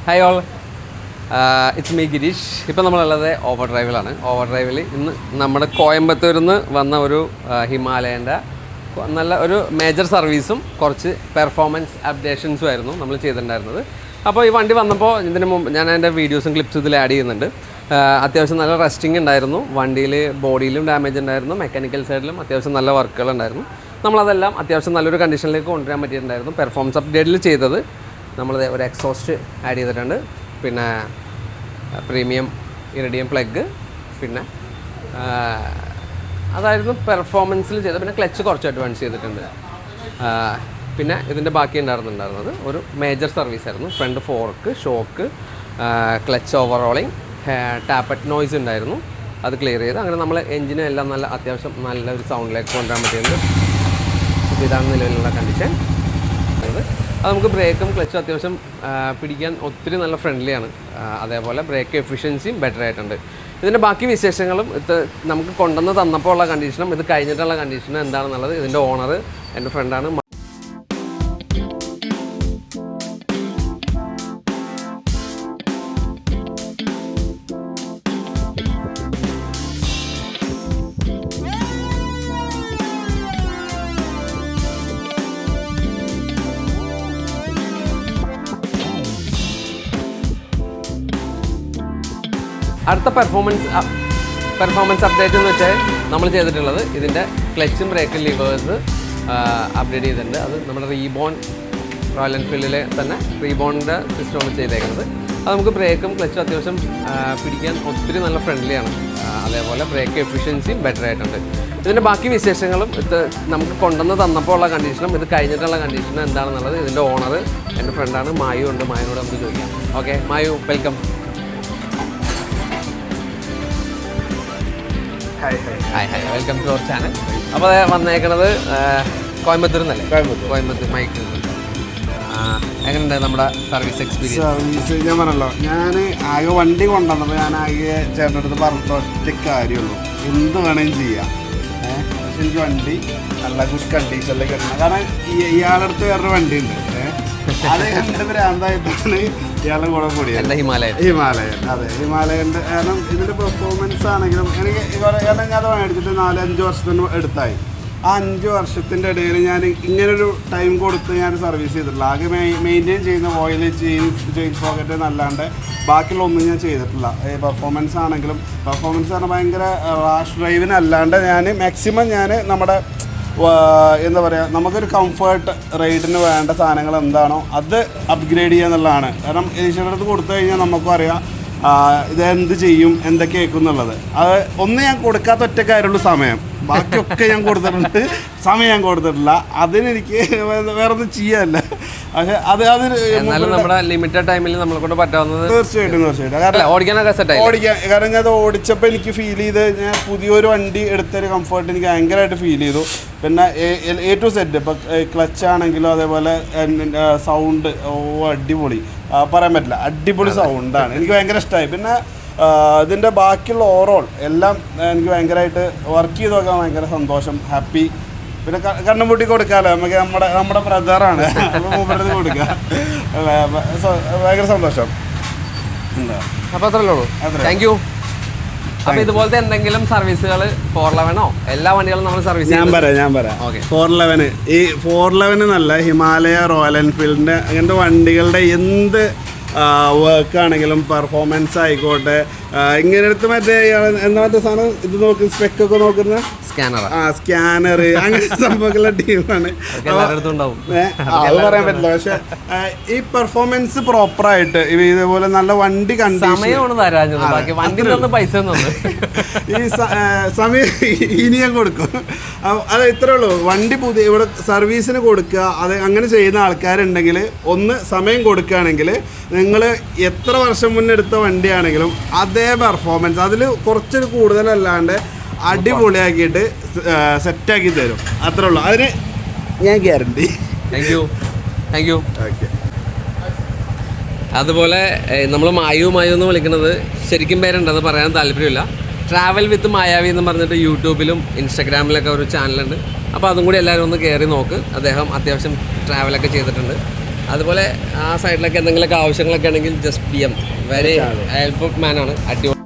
Hi all, it's me Girish. ഇപ്പം നമ്മളുള്ളത് over ഡ്രൈവിലാണ്. Over ഡ്രൈവിൽ ഇന്ന് നമ്മുടെ കോയമ്പത്തൂരിൽ നിന്ന് വന്ന ഒരു ഹിമാലയൻ്റെ നല്ല ഒരു മേജർ സർവീസും കുറച്ച് പെർഫോമൻസ് അപ്ഡേഷൻസും ആയിരുന്നു നമ്മൾ ചെയ്തിട്ടുണ്ടായിരുന്നത്. അപ്പോൾ ഈ വണ്ടി വന്നപ്പോൾ ഇതിന് മുമ്പ് ഞാൻ എൻ്റെ വീഡിയോസും ക്ലിപ്സും ഇതിൽ ആഡ് ചെയ്യുന്നുണ്ട്. അത്യാവശ്യം നല്ല റെസ്റ്റിംഗ് ഉണ്ടായിരുന്നു, വണ്ടിയിൽ ബോഡിയിലും ഡാമേജ് ഉണ്ടായിരുന്നു, മെക്കാനിക്കൽ സൈഡിലും അത്യാവശ്യം നല്ല വർക്കുകൾ ഉണ്ടായിരുന്നു. നമ്മളതെല്ലാം അത്യാവശ്യം നല്ലൊരു കണ്ടീഷനിലേക്ക് കൊണ്ടുവരാൻ പറ്റിയിട്ടുണ്ടായിരുന്നു. പെർഫോമൻസ് അപ്ഡേറ്റിൽ ചെയ്തത് നമ്മൾ ഒരു എക്സോസ്റ്റ് ആഡ് ചെയ്തിട്ടുണ്ട്, പിന്നെ പ്രീമിയം ഇറിഡിയം പ്ലഗ്, പിന്നെ അതായിരുന്നു പെർഫോമൻസിൽ ചെയ്തത്. പിന്നെ ക്ലച്ച് കുറച്ച് അഡ്വാൻസ് ചെയ്തിട്ടുണ്ട്. പിന്നെ ഇതിൻ്റെ ബാക്കി ഉണ്ടായിരുന്നത് ഒരു മേജർ സർവീസ് ആയിരുന്നു. Front fork, shock, clutch overhauling, tappet noise ഉണ്ടായിരുന്നു, അത് ക്ലിയർ ചെയ്ത് അങ്ങനെ നമ്മൾ എൻജിനും എല്ലാം നല്ല അത്യാവശ്യം നല്ലൊരു സൗണ്ടിലേക്ക് കൊണ്ടുവരാൻ പറ്റിയിട്ടുണ്ട്. അപ്പോൾ ഇതാണ് നിലവിലുള്ള കണ്ടീഷൻ. അത് നമുക്ക് ബ്രേക്കും ക്ലച്ചും അത്യാവശ്യം പിടിക്കാൻ ഒത്തിരി നല്ല ഫ്രണ്ട്ലിയാണ്. അതേപോലെ ബ്രേക്ക് എഫിഷ്യൻസിയും ബെറ്റർ ആയിട്ടുണ്ട്. ഇതിൻ്റെ ബാക്കി വിശേഷങ്ങളും ഇത് നമുക്ക് കൊണ്ടുവന്ന് തന്നപ്പോൾ ഉള്ള കണ്ടീഷനും ഇത് കഴിഞ്ഞിട്ടുള്ള കണ്ടീഷനും എന്താണെന്നുള്ളത് ഇതിൻ്റെ ഓണർ എൻ്റെ ഫ്രണ്ടാണ്. അടുത്ത പെർഫോമൻസ് അപ്ഡേറ്റ് എന്ന് വെച്ചാൽ നമ്മൾ ചെയ്തിട്ടുള്ളത് ഇതിൻ്റെ ക്ലച്ചും ബ്രേക്കും ലിവേഴ്സ് അപ്ഡേറ്റ് ചെയ്തിട്ടുണ്ട്. അത് നമ്മുടെ റീബോൺ റോയൽ എൻഫീൽഡിലെ തന്നെ റീബോണിൻ്റെ സിസ്റ്റമാണ് ചെയ്തേക്കുന്നത്. അത് നമുക്ക് ബ്രേക്കും ക്ലച്ചും അത്യാവശ്യം പിടിക്കാൻ ഒത്തിരി നല്ല ഫ്രണ്ട്ലിയാണ്. അതേപോലെ ബ്രേക്ക് എഫിഷ്യൻസിയും ബെറ്റർ ആയിട്ടുണ്ട്. ഇതിൻ്റെ ബാക്കി വിശേഷങ്ങളും ഇത് നമുക്ക് കൊണ്ടുവന്ന് തന്നപ്പോൾ ഉള്ള കണ്ടീഷനും ഇത് കഴിഞ്ഞിട്ടുള്ള കണ്ടീഷനും എന്താണെന്നുള്ളത് ഇതിൻ്റെ ഓണർ എൻ്റെ ഫ്രണ്ടാണ്, മായു ഉണ്ട്. മായുനോട് നമുക്ക് ചോദിക്കാം. Okay Mayu, welcome. Hi welcome to our channel. അപ്പോൾ വന്നേക്കണത് കോയമ്പത്തൂർ എന്നല്ലേ? കോയമ്പത്തൂർ മൈക്കിൽ. എങ്ങനെയുണ്ട് നമ്മുടെ സർവീസ് എക്സ്പീരിയൻസ്? ഞാൻ പറഞ്ഞല്ലോ, ഞാൻ ആകെ വണ്ടി കൊണ്ടുവന്നപ്പോൾ ഞാൻ ആകെ ചേട്ടൻ്റെ അടുത്ത് പറഞ്ഞിട്ട് ഒറ്റ കാര്യമുള്ളൂ, എന്ത് വേണമെങ്കിലും ചെയ്യാം. പക്ഷെ എനിക്ക് വണ്ടി നല്ല ഗുഡ് കണ്ടീഷനിലേക്ക് കിട്ടണം. കാരണം ഇയാളുടെ അടുത്ത് വേറൊരു വണ്ടി ഉണ്ട്, അത് എൻ്റെ ഭ്രാന്തായിട്ടാണ് ഇയാളുടെ കൂടെ കൂടിയത്. ഹിമാലയൻ. അതെ, ഹിമാലയൻ്റെ. കാരണം ഇതിൻ്റെ പെർഫോമൻസ് ആണെങ്കിലും എനിക്ക് കാരണം ഞാൻ മേടിച്ചിട്ട് 4-5 വർഷത്തിന് എടുത്തായി. ആ 5 വർഷത്തിൻ്റെ ഇടയിൽ ഞാൻ ഇങ്ങനൊരു ടൈം കൊടുത്ത് ഞാൻ സർവീസ് ചെയ്തിട്ടില്ല. ആകെ മെയിൻറ്റെയിൻ ചെയ്യുന്ന ഓയിൽ ചേഞ്ച് പോക്കറ്റ് എന്നല്ലാണ്ട് ബാക്കിയുള്ള ഒന്നും ഞാൻ ചെയ്തിട്ടില്ല. പെർഫോമൻസ് ആണെങ്കിലും പെർഫോമൻസ് പറഞ്ഞാൽ ഭയങ്കര റാഷ് ഡ്രൈവിനല്ലാണ്ട് ഞാൻ മാക്സിമം ഞാൻ നമ്മുടെ എന്താ പറയുക, നമുക്കൊരു കംഫേർട്ട് റൈഡിന് വേണ്ട സാധനങ്ങൾ എന്താണോ അത് അപ്ഗ്രേഡ് ചെയ്യുക എന്നുള്ളതാണ്. കാരണം ഈശ്വരൻ്റെ അടുത്ത് കൊടുത്തു കഴിഞ്ഞാൽ നമുക്കും അറിയാം ഇതെന്ത് ചെയ്യും, എന്തൊക്കെ കേൾക്കും എന്നുള്ളത്. അത് ഒന്നും ഞാൻ കൊടുക്കാത്ത ഒറ്റ കാര്യമുള്ളൂ, സമയം. ബാക്കിയൊക്കെ ഞാൻ കൊടുത്തിട്ടുണ്ട്, സമയം ഞാൻ കൊടുത്തിട്ടില്ല. അതിനെനിക്ക് വേറെ ഒന്നും ചെയ്യാനല്ല. പക്ഷെ നമ്മുടെ ലിമിറ്റഡ് ടൈമിൽ നമ്മളെ കൊണ്ട് പറ്റാവുന്നത് തീർച്ചയായിട്ടും കാരണം ഞാൻ അത് ഓടിച്ചപ്പോൾ എനിക്ക് ഫീൽ ചെയ്ത് ഞാൻ പുതിയൊരു വണ്ടി എടുത്തൊരു കംഫർട്ട് എനിക്ക് ഭയങ്കരമായിട്ട് ഫീൽ ചെയ്തു. പിന്നെ A to Z ഇപ്പം ക്ലച്ച് ആണെങ്കിലും അതേപോലെ സൗണ്ട് അടിപൊളി, പറയാൻ പറ്റില്ല, അടിപൊളി സൗണ്ടാണ്. എനിക്ക് ഭയങ്കര ഇഷ്ടമായി. പിന്നെ ഇതിൻ്റെ ബാക്കിയുള്ള ഓവറോൾ എല്ലാം എനിക്ക് ഭയങ്കരമായിട്ട് വർക്ക് ചെയ്ത് നോക്കാൻ ഭയങ്കര സന്തോഷം, ഹാപ്പി. പിന്നെ കണ്ണും പൂട്ടി കൊടുക്കാമല്ലോ, നമുക്ക് നമ്മുടെ ബ്രദറാണ്, മൂപ്പരത് കൊടുക്കുക, ഭയങ്കര സന്തോഷം. എന്താ അപ്പോൾ അത്രയല്ലേ ഉള്ളൂ. Thank you. അപ്പോൾ ഇതുപോലത്തെ എന്തെങ്കിലും സർവീസുകൾ 411 എല്ലാ വണ്ടികളും നമ്മൾ സർവീസ് ഞാൻ പറയാം 411 ഈ 411 എന്നല്ല, ഹിമാലയ, റോയൽ എൻഫീൽഡിൻ്റെ അങ്ങനത്തെ വണ്ടികളുടെ എന്ത് വർക്കാണെങ്കിലും പെർഫോമൻസ് ആയിക്കോട്ടെ, ഇങ്ങനത്തെ മറ്റേ എന്താ മറ്റേ സാധനം ഇത് നോക്കി സ്പെക്കൊക്കെ നോക്കുന്ന സ്കാനർ അങ്ങനത്തെ സംഭവമുള്ള ടീമാണ്. അത് പറയാൻ പറ്റില്ല. പക്ഷെ ഈ പെർഫോമൻസ് പ്രോപ്പറായിട്ട് ഇതേപോലെ നല്ല വണ്ടി കണ്ടീഷൻ ഈ സമയം ഇനി ഞാൻ കൊടുക്കും. അത് ഇത്രേ ഉള്ളൂ. വണ്ടി പുതിയ ഇവിടെ സർവീസിന് കൊടുക്കുക, അത് അങ്ങനെ ചെയ്യുന്ന ആൾക്കാരുണ്ടെങ്കിൽ ഒന്ന് സമയം കൊടുക്കുകയാണെങ്കിൽ നിങ്ങൾ എത്ര വർഷം മുന്നേ എടുത്ത വണ്ടിയാണെങ്കിലും അതേ പെർഫോമൻസ്, അതിൽ കുറച്ചൊരു കൂടുതലല്ലാണ്ട് അടിപൊളിയാക്കിയിട്ട് സെറ്റാക്കി തരും. അത്രേ ഉള്ളൂ, അതിന് ഞാൻ ഗ്യാരണ്ടി. Thank you. ഓക്കെ. അതുപോലെ നമ്മൾ മായു എന്ന് വിളിക്കുന്നത് ശരിക്കും പേരുണ്ട്, അത് പറയാൻ താല്പര്യമില്ല. ട്രാവൽ വിത്ത് മായാവി എന്ന് പറഞ്ഞിട്ട് യൂട്യൂബിലും ഇൻസ്റ്റാഗ്രാമിലൊക്കെ ഒരു ചാനലുണ്ട്. അപ്പോൾ അതും കൂടി എല്ലാവരും ഒന്ന് കയറി നോക്ക്. അദ്ദേഹം അത്യാവശ്യം ട്രാവലൊക്കെ ചെയ്തിട്ടുണ്ട്. അതുപോലെ ആ സൈഡിലൊക്കെ എന്തെങ്കിലുമൊക്കെ ആവശ്യങ്ങളൊക്കെ ആണെങ്കിൽ ജസ്റ്റ് DM വെരി ഹെൽപ്ഫുൾ മാനാണ്. അടിപൊളി.